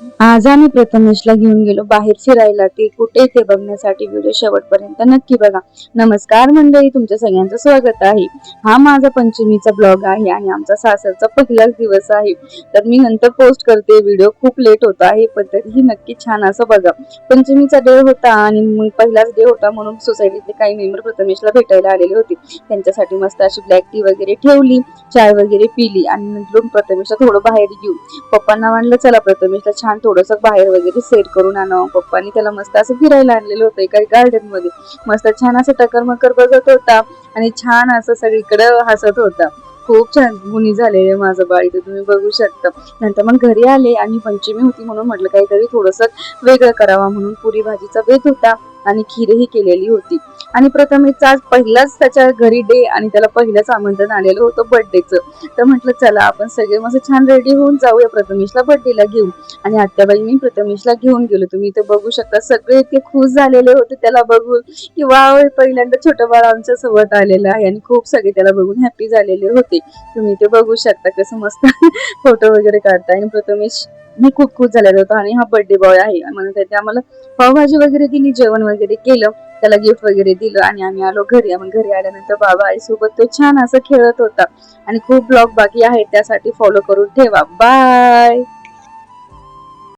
आज आम्ही प्रथमेशला घेऊन गेलो बाहेर फिरायला. ते कुठे ते बघण्यासाठी व्हिडिओ शेवटपर्यंत नक्की बघा. नमस्कार मंडळी, तुमच्या सगळ्यांचं स्वागत आहे. हा माझा पंचमीचा ब्लॉग आहे आणि आमचा सासरचा पहिलाच दिवस आहे. तर मी नंतर पोस्ट करते व्हिडिओ, खूप लेट होत आहे पण तरीही नक्की छान असं बघा. पंचमीचा डे होता आणि मग पहिलाच डे होता म्हणून सोसायटीतले काही मेंबर प्रथमेशला भेटायला आलेले होते. त्यांच्यासाठी मस्त अशी ब्लॅक टी वगैरे ठेवली, चाय वगैरे पिली आणि नंतर प्रथमेशला थोडं बाहेर घेऊन पप्पांना म्हणलं चला प्रथमेशला छान थोडंसं बाहेर वगैरे सेट करून आणावं. पप्पांनी त्याला मस्त असं फिरायला आणलेलं होतं एका गार्डन मध्ये. मस्त छान असं टकरमकर बघत होता आणि छान असं सगळीकडे हसत होता. खूप छान गुणी झालेले माझं बाळ, इथे तुम्ही बघू शकता. नंतर मग घरी आले आणि पंचमी होती म्हणून म्हटलं काहीतरी थोडंसं वेगळं करावा म्हणून पुरी भाजीचा बेत होता आणि खीरही केलेली होती. आणि प्रथमेशचा आज पहिलाच त्याच्या घरी डे आणि त्याला पहिलंच आमंत्रण आलेलं होतं बर्थडेचं. तर म्हटलं चला आपण सगळे मस्त छान रेडी होऊन जाऊया प्रथमेशला बर्थडेला घेऊन. आणि आत्याबाईंनी प्रथमेशला घेऊन गेलो. तुम्ही इथे बघू शकता सगळे इतके खुश झालेले होते त्याला बघून की वाव, पहिल्यांदा छोटं बाळ आमच्या सोबत आलेलं आहे. आणि खूप सगळे त्याला बघून हॅपी झालेले होते. तुम्ही इथे बघू शकता कसं मस्त फोटो वगैरे काढताय. आणि प्रथमेश मी खूप खुश झालेला होता आणि हा बर्थडे बॉय आहे म्हणून त्याने आम्हाला पावभाजी वगैरे दिली, जेवण वगैरे केलं, त्याला गिफ्ट वगैरे दिलं आणि आम्ही आलो घरी. मग घरी आल्यानंतर बाबा आई सोबत तो छान असं खेळत होता. आणि खूप ब्लॉग बाकी आहेत, त्यासाठी फॉलो करून ठेवा. बाय.